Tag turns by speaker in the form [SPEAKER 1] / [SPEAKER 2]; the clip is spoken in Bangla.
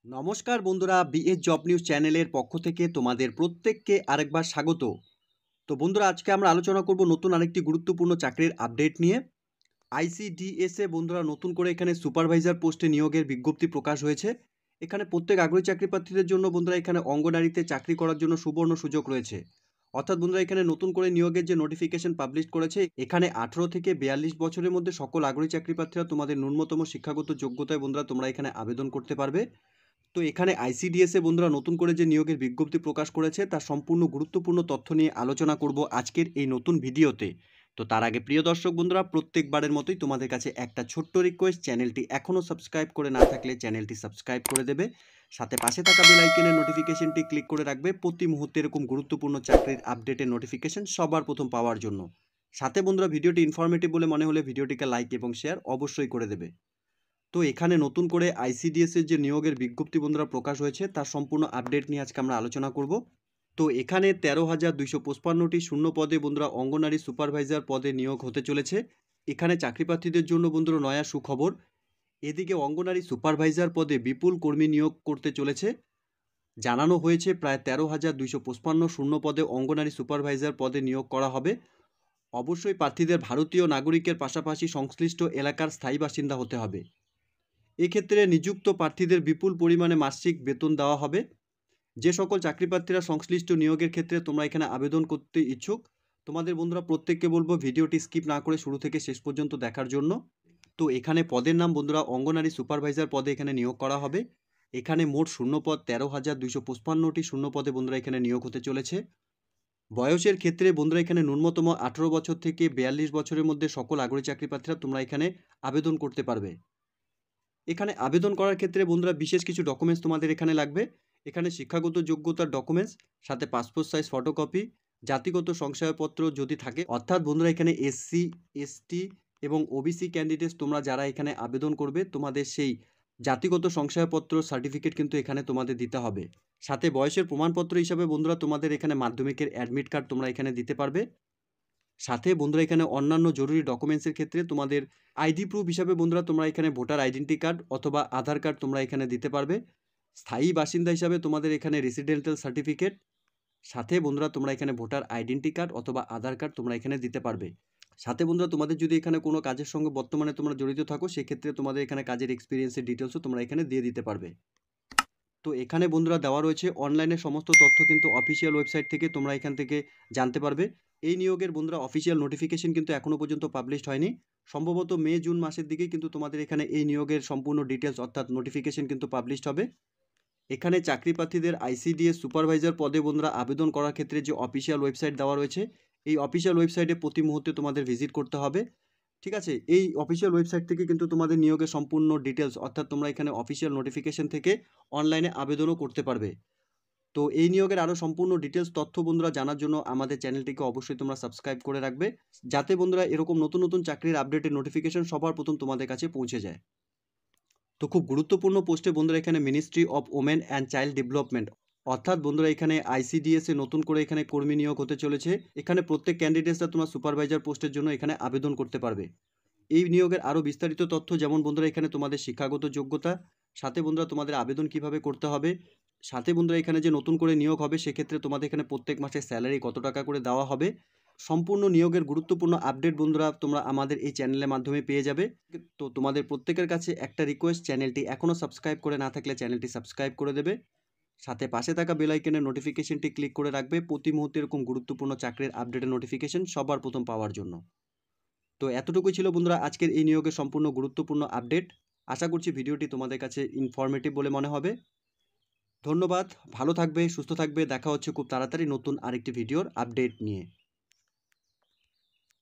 [SPEAKER 1] নমস্কার বন্ধুরা, বিএস জব নিউজ চ্যানেলের পক্ষ থেকে তোমাদের প্রত্যেককে আরেকবার স্বাগত। তো বন্ধুরা, আজকে আমরা আলোচনা করব নতুন আরেকটি গুরুত্বপূর্ণ চাকরির আপডেট নিয়ে। আইসিডিএসে বন্ধুরা নতুন করে এখানে সুপারভাইজার পোস্টে নিয়োগের বিজ্ঞপ্তি প্রকাশ হয়েছে। এখানে প্রত্যেক আগ্রহী চাকরি প্রার্থীদের জন্য বন্ধুরা এখানে অঙ্গনারীতে চাকরি করার জন্য সুবর্ণ সুযোগ রয়েছে। অর্থাৎ বন্ধুরা এখানে নতুন করে নিয়োগের যে নোটিফিকেশন পাবলিশ করেছে, এখানে 18 থেকে 42 বছরের মধ্যে সকল আগ্রহী চাকরি প্রার্থীরা তোমাদের ন্যূনতম শিক্ষাগত যোগ্যতায় বন্ধুরা তোমরা এখানে আবেদন করতে পারবে। তো এখানে আইসিডিএসে বন্ধুরা নতুন করে যে নিয়োগের বিজ্ঞপ্তি প্রকাশ করেছে তার সম্পূর্ণ গুরুত্বপূর্ণ তথ্য নিয়ে আলোচনা করব আজকের এই নতুন ভিডিওতে। তো তার আগে প্রিয় দর্শক বন্ধুরা, প্রত্যেকবারের মতোই তোমাদের কাছে একটা ছোট্ট রিকোয়েস্ট, চ্যানেলটি এখনও সাবস্ক্রাইব করে না থাকলে চ্যানেলটি সাবস্ক্রাইব করে দেবে, সাথে পাশে থাকা বেল আইকনের নোটিফিকেশনটি ক্লিক করে রাখবে প্রতি মুহূর্তে এরকম গুরুত্বপূর্ণ চাকরির আপডেটের নোটিফিকেশন সবার প্রথম পাওয়ার জন্য। সাথে বন্ধুরা, ভিডিওটি ইনফরমেটিভ বলে মনে হলে ভিডিওটিকে লাইক এবং শেয়ার অবশ্যই করে দেবে। তো এখানে নতুন করে আইসিডিএসের যে নিয়োগের বিজ্ঞপ্তি বন্ধুরা প্রকাশ হয়েছে তার সম্পূর্ণ আপডেট নিয়ে আজকে আমরা আলোচনা করব। তো এখানে 13,255টি শূন্য পদে বন্ধুরা অঙ্গনারী সুপারভাইজার পদে নিয়োগ হতে চলেছে। এখানে চাকরি প্রার্থীদের জন্য বন্ধুরা নয়া সুখবর, এদিকে অঙ্গনারী সুপারভাইজার পদে বিপুল কর্মী নিয়োগ করতে চলেছে। জানানো হয়েছে প্রায় 13,255 শূন্য পদে অঙ্গনারী সুপারভাইজার পদে নিয়োগ করা হবে। অবশ্যই প্রার্থীদের ভারতীয় নাগরিকের পাশাপাশি সংশ্লিষ্ট এলাকার স্থায়ী বাসিন্দা হতে হবে। এক্ষেত্রে নিযুক্ত প্রার্থীদের বিপুল পরিমাণে মাসিক বেতন দেওয়া হবে। যে সকল চাকরি প্রার্থীরা সংশ্লিষ্ট নিয়োগের ক্ষেত্রে তোমরা এখানে আবেদন করতে ইচ্ছুক, তোমাদের বন্ধুরা প্রত্যেককে বলবো ভিডিওটি স্কিপ না করে শুরু থেকে শেষ পর্যন্ত দেখার জন্য। তো এখানে পদের নাম বন্ধুরা অঙ্গনারী সুপারভাইজার পদে এখানে নিয়োগ করা হবে। এখানে মোট শূন্যপদ 13,255টি শূন্য পদে বন্ধুরা এখানে নিয়োগ হতে চলেছে। বয়সের ক্ষেত্রে বন্ধুরা এখানে ন্যূনতম 18 বছর থেকে 42 বছরের মধ্যে সকল আগ্রহী চাকরি প্রার্থীরা তোমরা এখানে আবেদন করতে পারবে। এখানে আবেদন করার ক্ষেত্রে বন্ধুরা বিশেষ কিছু ডকুমেন্টস তোমাদের এখানে লাগবে। এখানে শিক্ষাগত যোগ্যতার ডকুমেন্টস, সাথে পাসপোর্ট সাইজ ফটোকপি, জাতিগত শংসাপত্র যদি থাকে, অর্থাৎ বন্ধুরা এখানে এসসি, এসটি এবং ওবিসি ক্যান্ডিডেটস তোমরা যারা এখানে আবেদন করবে তোমাদের সেই জাতিগত শংসাপত্র সার্টিফিকেট কিন্তু এখানে তোমাদের দিতে হবে। সাথে বয়সের প্রমাণপত্র হিসাবে বন্ধুরা তোমাদের এখানে মাধ্যমিকের অ্যাডমিট কার্ড তোমরা এখানে দিতে পারবে। সাথে বন্ধুরা এখানে অন্যান্য জরুরি ডকুমেন্টসের ক্ষেত্রে তোমাদের আইডি প্রুফ হিসাবে বন্ধুরা তোমরা এখানে ভোটার আইডেন্টি কার্ড অথবা আধার কার্ড তোমরা এখানে দিতে পারবে। স্থায়ী বাসিন্দা হিসাবে তোমাদের এখানে রেসিডেন্টাল সার্টিফিকেট, সাথে বন্ধুরা তোমরা এখানে ভোটার আইডেন্টি কার্ড অথবা আধার কার্ড তোমরা এখানে দিতে পারবে। সাথে বন্ধুরা তোমাদের যদি এখানে কোনো কাজের সঙ্গে বর্তমানে তোমরা জড়িত থাকো, সেক্ষেত্রে তোমাদের এখানে কাজের এক্সপিরিয়েন্সের ডিটেলসও তোমরা এখানে দিয়ে দিতে পারবে। তো এখানে বন্ধুরা দেওয়া রয়েছে অনলাইনে সমস্ত তথ্য, কিন্তু অফিসিয়াল ওয়েবসাইট থেকে তোমরা এখান থেকে জানতে পারবে। এই নিয়োগের বন্ধুরা অফিসিয়াল নোটিফিকেশন কিন্তু এখনও পর্যন্ত পাবলিশড হয়নি। সম্ভবত মে জুন মাসের দিকে কিন্তু তোমাদের এখানে এই নিয়োগের সম্পূর্ণ ডিটেলস অর্থাৎ নোটিফিকেশন কিন্তু পাবলিশড হবে। এখানে চাকরি প্রার্থীদের আইসিডিএস সুপারভাইজার পদে বন্ধুরা আবেদন করার ক্ষেত্রে যে অফিসিয়াল ওয়েবসাইট দেওয়া রয়েছে, এই অফিসিয়াল ওয়েবসাইটে প্রতি মুহূর্তে তোমাদের ভিজিট করতে হবে। ঠিক আছে, এই অফিসিয়াল ওয়েবসাইট থেকে কিন্তু তোমাদের নিয়োগের সম্পূর্ণ ডিটেলস অর্থাৎ তোমরা এখানে অফিসিয়াল নোটিফিকেশন থেকে অনলাইনে আবেদনও করতে পারবে। তো এই নিয়োগের আরও সম্পূর্ণ ডিটেলস তথ্য বন্ধুরা জানার জন্য আমাদের চ্যানেলটিকে অবশ্যই তোমরা সাবস্ক্রাইব করে রাখবে, যাতে বন্ধুরা এরকম নতুন নতুন চাকরির আপডেটের নোটিফিকেশন সবার প্রথম তোমাদের কাছে পৌঁছে যায়। তো খুব গুরুত্বপূর্ণ পোস্টে বন্ধুরা এখানে ministry of women and child development, অর্থাৎ বন্ধুরা এখানে আইসিডিএসে নতুন করে এখানে কর্মী নিয়োগ হতে চলেছে। এখানে প্রত্যেক ক্যান্ডিডেটসরা তোমার সুপারভাইজার পোস্টের জন্য এখানে আবেদন করতে পারবে। এই নিয়োগের আরও বিস্তারিত তথ্য, যেমন বন্ধুরা এখানে তোমাদের শিক্ষাগত যোগ্যতা, সাথে বন্ধুরা তোমাদের আবেদন কিভাবে করতে হবে, সাথে বন্ধুরা এখানে যে নতুন করে নিয়োগ হবে সেক্ষেত্রে তোমাদের এখানে প্রত্যেক মাসে স্যালারি কত টাকা করে দেওয়া হবে, সম্পূর্ণ নিয়োগের গুরুত্বপূর্ণ আপডেট বন্ধুরা তোমরা আমাদের এই চ্যানেলের মাধ্যমে পেয়ে যাবে। তো তোমাদের প্রত্যেকের কাছে একটা রিকোয়েস্ট, চ্যানেলটি এখনও সাবস্ক্রাইব করে না থাকলে চ্যানেলটি সাবস্ক্রাইব করে দেবে, সাথে পাশে থাকা বেল আইকনের নোটিফিকেশনটি ক্লিক করে রাখবে প্রতি মুহূর্তে এরকম গুরুত্বপূর্ণ চাকরির আপডেটের নোটিফিকেশন সবার প্রথম পাওয়ার জন্য। তো এতটুকুই ছিল বন্ধুরা আজকের এই নিয়োগের সম্পূর্ণ গুরুত্বপূর্ণ আপডেট। আশা করছি ভিডিওটি তোমাদের কাছে ইনফরমেটিভ বলে মনে হবে। ধন্যবাদ, ভালো থাকবে, সুস্থ থাকবে, দেখা হচ্ছে খুব তাড়াতাড়ি নতুন আরেকটি ভিডিওর আপডেট নিয়ে।